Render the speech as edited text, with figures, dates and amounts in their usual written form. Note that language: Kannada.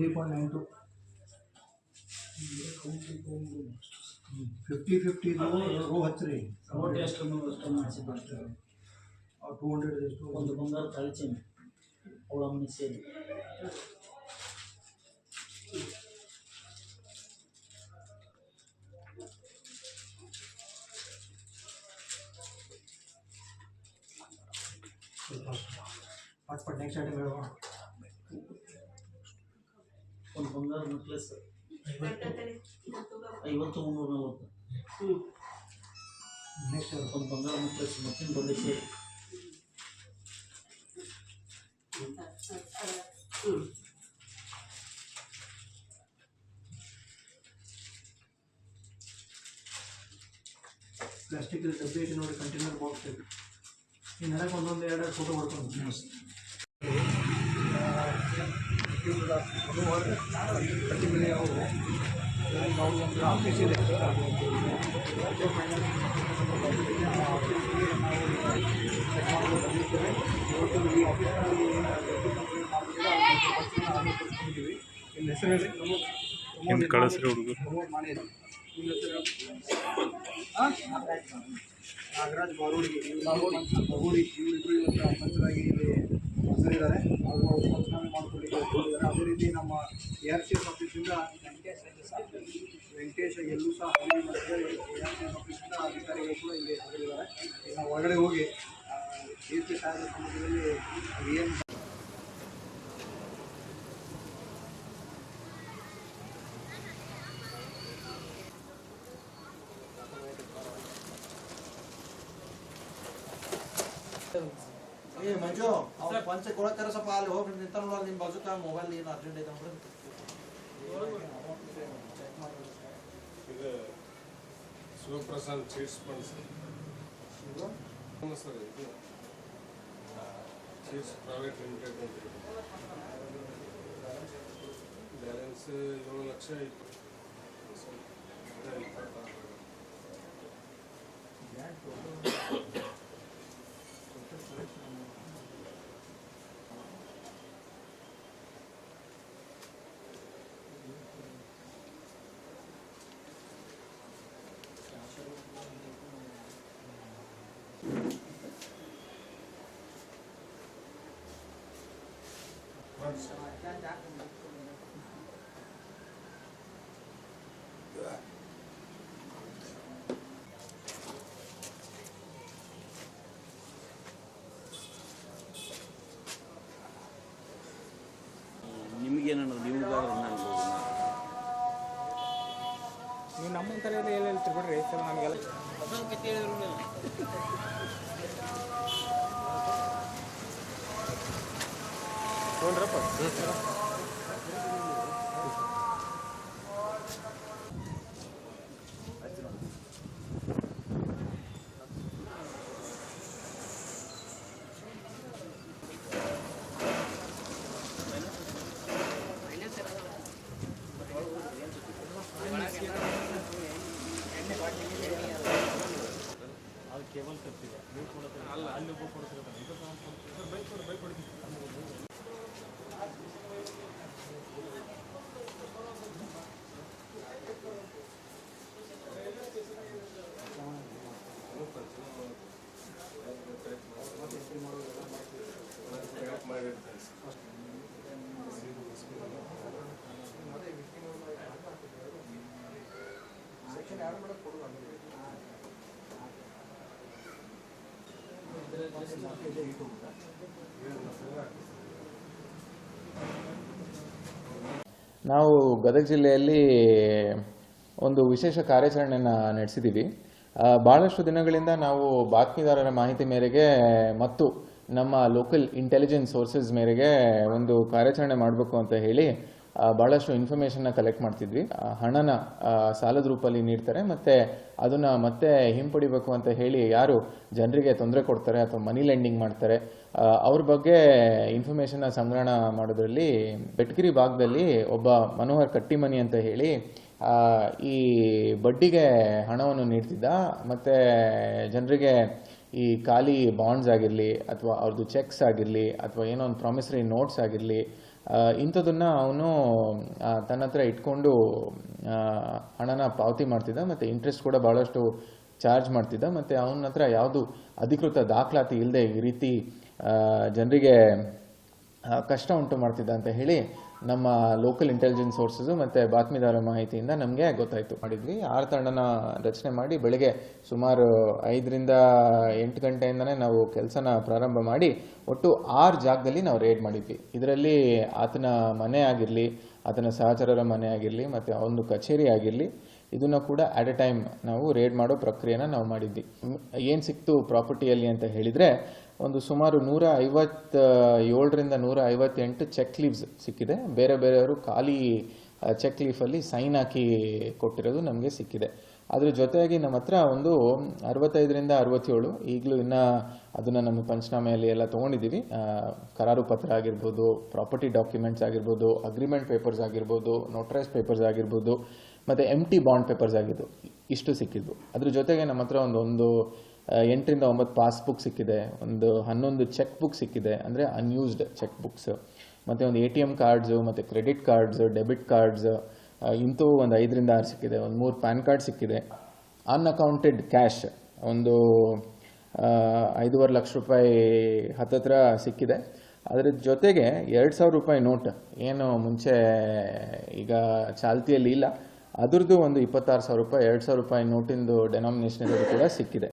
3.92 50-50 ರೋ ಹಚ್ಚಿರಿ ನೋಟ್ ಎಷ್ಟು ಮಾಡಿಸಿದ್ದು ಅಷ್ಟು 200 ಎಷ್ಟು ಒಂದು ಬಂಗಾರ ತಾಳಿಚೇನು ಅವಳಮ್ಮನಿ ಸೇರಿ ಪಟ್ ನೆಕ್ಸ್ಟ್ ಐಟಮ್ ಹೇಳುವ ಒಂದು ಬಂಗಾರ ನೆಕ್ಲೆಸ್ 50-340 ನೆಕ್ಸ್ಟ್ ಒಂದು ಬಂಗಾರ ನೆಕ್ಲೆಸ್ ಮತ್ತಿನ ಬಗೆ ಸೇರಿ ಪ್ಲಾಸ್ಟಿಕ್ ಡಬ್ಬಿ ಐತಿ ನೋಡಿ ಕಂಟೈನರ್ ಬಾಕ್ಸ್ ಐತಿ ಈ ನೆಲಕ್ಕೆ ಒಂದೊಂದು ಎರಡು ಫೋಟೋ ಹೊಡ್ಕೊಂಡು ಒಂದು ಆಫೀಸ್ ಇದೆ ನಿಮ್ಮ ಹೆಸರು ಹೇಳಿ ಕಳಿಸ್ರಿ ಹುಡುಗರು ನಾಗರಾಜ್ ಬಾರೂಡಿ ಇವರಿಬ್ಬರು ಇವತ್ತು ಮಂತ್ರಾಗಿ ಬಂದಿದ್ದಾರೆ ಅವರು ಪಂಚನಾಮೆ ಮಾಡ್ಕೊಳ್ಳಿಕ್ಕೆ ಹೋಗಿದ್ದಾರೆ. ಅದೇ ರೀತಿ ನಮ್ಮ ARCS ಆಫೀಸಿಂದ ವೆಂಕಟೇಶ್ ಎಲ್ಲೂ ಸಹ ARCS ಆಫೀಸಿಂದ ಅಧಿಕಾರಿಗಳು ಕೂಡ ಇಲ್ಲಿ ಹಾಜರಿದ್ದಾರೆ. ನಾವು ಹೊರಗಡೆ ಹೋಗಿ DSP ಸಾಹೇಬರ ಸಮ್ಮುಖದಲ್ಲಿ ಏನು ಮಂಜು ಪಂಚ ಕೊಡಕ್ಕಾರ ಸ್ವಲ್ಪ ಅಲ್ಲಿ ಹೋಗಿ ನಿಂತ ನೋಡ ನಿಮ್ಮ ಬಾಜುಕ ಮೊಬೈಲ್ ಏನು ಅರ್ಜೆಂಟ್ ಐತೆ ಅಂದ್ರೆ ಇದು ಶಿವಪ್ರಸಾದ್ ಚೀಟ್ಸ್ ಫಂಡ್ ಸರ್ ಇದು ಚೀಟ್ಸ್ ಪ್ರೈವೇಟ್ ಲಿಮಿಟೆಡ್ ಅಂತ ಬ್ಯಾಲೆನ್ಸ್ 7 ಲಕ್ಷ ಇತ್ತು ನಿಮಗೇನನ್ನೋದು ನೀವು ನಮ್ಮ ಕರೆಯಲ್ಲಿ ಎಲ್ಲ ಹೇಳ್ತೀರಿ ಬಿಡ್ರಿ ಸರ್ ನಮಗೆಲ್ಲ ನೋಡ್ರಪ್ಪ ಅದು ಕೇಬಲ್ ಕಟ್ಟಿದೆ ಅಲ್ಲ ಅಲ್ಲಿ ನಾವು ಗದಗ ಜಿಲ್ಲೆಯಲ್ಲಿ ಒಂದು ವಿಶೇಷ ಕಾರ್ಯಾಚರಣೆಯನ್ನು ನಡೆಸಿದ್ದೀವಿ. ಭಾಳಷ್ಟು ದಿನಗಳಿಂದ ನಾವು ಬಾತ್ಮೀದಾರರ ಮಾಹಿತಿ ಮೇರೆಗೆ ಮತ್ತು ನಮ್ಮ ಲೋಕಲ್ ಇಂಟೆಲಿಜೆನ್ಸ್ ಸೋರ್ಸಸ್ ಮೇರೆಗೆ ಒಂದು ಕಾರ್ಯಾಚರಣೆ ಮಾಡಬೇಕು ಅಂತ ಹೇಳಿ ಭಾಳಷ್ಟು ಇನ್ಫಾರ್ಮೇಷನ್ನ ಕಲೆಕ್ಟ್ ಮಾಡ್ತಿದ್ವಿ. ಹಣನ ಸಾಲದ ರೂಪದಲ್ಲಿ ನೀಡ್ತಾರೆ ಮತ್ತು ಅದನ್ನು ಮತ್ತೆ ಹಿಂಪಡಿಬೇಕು ಅಂತ ಹೇಳಿ ಯಾರು ಜನರಿಗೆ ತೊಂದರೆ ಕೊಡ್ತಾರೆ ಅಥವಾ ಮನಿ ಲೆಂಡಿಂಗ್ ಮಾಡ್ತಾರೆ ಅವ್ರ ಬಗ್ಗೆ ಇನ್ಫಾರ್ಮೇಷನ್ನ ಸಂಗ್ರಹಣ ಮಾಡೋದ್ರಲ್ಲಿ ಬೆಟ್ಗಿರಿ ಭಾಗದಲ್ಲಿ ಒಬ್ಬ ಮನೋಹರ್ ಕಟ್ಟಿಮನಿ ಅಂತ ಹೇಳಿ ಈ ಬಡ್ಡಿಗೆ ಹಣವನ್ನು ನೀಡ್ತಿದ್ದ. ಮತ್ತು ಜನರಿಗೆ ಈ ಖಾಲಿ ಬಾಂಡ್ಸ್ ಆಗಿರಲಿ ಅಥವಾ ಅವ್ರದ್ದು ಚೆಕ್ಸ್ ಆಗಿರಲಿ ಅಥವಾ ಏನೋ ಒಂದು ಪ್ರಾಮಿಸರಿ ನೋಟ್ಸ್ ಆಗಿರಲಿ ಇಂಥದನ್ನು ಅವನು ತನ್ನ ಹತ್ರ ಇಟ್ಕೊಂಡು ಹಣನ ಪಾವತಿ ಮಾಡ್ತಿದ್ದ ಮತ್ತು ಇಂಟ್ರೆಸ್ಟ್ ಕೂಡ ಭಾಳಷ್ಟು ಚಾರ್ಜ್ ಮಾಡ್ತಿದ್ದ ಮತ್ತು ಅವನ ಹತ್ರ ಯಾವುದು ಅಧಿಕೃತ ದಾಖಲಾತಿ ಇಲ್ಲದೆ ಈ ರೀತಿ ಜನರಿಗೆ ಕಷ್ಟ ಉಂಟು ಮಾಡ್ತಿದ್ದ ಅಂತ ಹೇಳಿ ನಮ್ಮ ಲೋಕಲ್ ಇಂಟೆಲಿಜೆನ್ಸ್ ಸೋರ್ಸಸ್ಸು ಮತ್ತು ಬಾತ್ಮೀದಾರರ ಮಾಹಿತಿಯಿಂದ ನಮಗೆ ಗೊತ್ತಾಯಿತು. ಮಾಡಿದ್ವಿ 6 ತಂಡನ ರಚನೆ ಮಾಡಿ ಬೆಳಗ್ಗೆ ಸುಮಾರು 5ರಿಂದ 8 ಗಂಟೆಯಿಂದನೇ ನಾವು ಕೆಲಸನ ಪ್ರಾರಂಭ ಮಾಡಿ ಒಟ್ಟು 6 ಜಾಗದಲ್ಲಿ ನಾವು ರೇಡ್ ಮಾಡಿದ್ವಿ. ಇದರಲ್ಲಿ ಆತನ ಮನೆ ಆಗಿರಲಿ, ಆತನ ಸಹಚರರ ಮನೆ ಆಗಿರಲಿ ಮತ್ತು ಒಂದು ಕಚೇರಿ ಆಗಿರಲಿ, ಇದನ್ನು ಕೂಡ ಅಟ್ ಎ ಟೈಮ್ ನಾವು ರೇಡ್ ಮಾಡೋ ಪ್ರಕ್ರಿಯೆನ ನಾವು ಮಾಡಿದ್ವಿ. ಏನು ಸಿಕ್ತು ಪ್ರಾಪರ್ಟಿಯಲ್ಲಿ ಅಂತ ಹೇಳಿದರೆ ಒಂದು ಸುಮಾರು 157ರಿಂದ 158 ಚೆಕ್ ಲೀವ್ಸ್ ಸಿಕ್ಕಿದೆ. ಬೇರೆ ಬೇರೆಯವರು ಖಾಲಿ ಚೆಕ್ ಲೀಫಲ್ಲಿ ಸೈನ್ ಹಾಕಿ ಕೊಟ್ಟಿರೋದು ನಮಗೆ ಸಿಕ್ಕಿದೆ. ಅದ್ರ ಜೊತೆಯಾಗಿ ನಮ್ಮ ಹತ್ರ ಒಂದು 65ರಿಂದ 67 ಈಗಲೂ ಇನ್ನೂ ಅದನ್ನು ನಮ್ಮ ಪಂಚನಾಮೆಯಲ್ಲಿ ಎಲ್ಲ ತೊಗೊಂಡಿದ್ದೀವಿ. ಕರಾರು ಪತ್ರ ಆಗಿರ್ಬೋದು, ಪ್ರಾಪರ್ಟಿ ಡಾಕ್ಯುಮೆಂಟ್ಸ್ ಆಗಿರ್ಬೋದು, ಅಗ್ರಿಮೆಂಟ್ ಪೇಪರ್ಸ್ ಆಗಿರ್ಬೋದು, ನೋಟ್ರೈಸ್ ಪೇಪರ್ಸ್ ಆಗಿರ್ಬೋದು ಮತ್ತು ಎಂಟಿ ಬಾಂಡ್ ಪೇಪರ್ಸ್ ಆಗಿದ್ದು ಇಷ್ಟು ಸಿಕ್ಕಿದ್ವು. ಅದ್ರ ಜೊತೆಗೆ ನಮ್ಮ ಹತ್ರ ಒಂದು 8ರಿಂದ 9 ಪಾಸ್ಬುಕ್ ಸಿಕ್ಕಿದೆ, ಒಂದು 11 ಚೆಕ್ ಬುಕ್ ಸಿಕ್ಕಿದೆ, ಅಂದರೆ ಅನ್ಯೂಸ್ಡ್ ಚೆಕ್ ಬುಕ್ಸ್, ಮತ್ತು ಒಂದು ATM ಕಾರ್ಡ್ಸು ಮತ್ತು ಕ್ರೆಡಿಟ್ ಕಾರ್ಡ್ಸ್, ಡೆಬಿಟ್ ಕಾರ್ಡ್ಸ್ ಇಂಥವು ಒಂದು 5ರಿಂದ 6 ಸಿಕ್ಕಿದೆ. ಒಂದು 3 ಪ್ಯಾನ್ ಕಾರ್ಡ್ ಸಿಕ್ಕಿದೆ. ಅನ್ಅಕೌಂಟೆಡ್ ಕ್ಯಾಶ್ ಒಂದು 5.5 ಲಕ್ಷ ರೂಪಾಯಿ ಹತ್ತತ್ರ ಸಿಕ್ಕಿದೆ. ಅದರ ಜೊತೆಗೆ 2,000 ರೂಪಾಯಿ ನೋಟ್ ಏನು ಮುಂಚೆ ಈಗ ಚಾಲ್ತಿಯಲ್ಲಿ ಇಲ್ಲ, ಅದ್ರದ್ದು ಒಂದು 26,000 ರೂಪಾಯಿ 2,000 ರೂಪಾಯಿ ನೋಟಿಂದು ಡೆನಾಮಿನೇಷನ್ ಕೂಡ ಸಿಕ್ಕಿದೆ.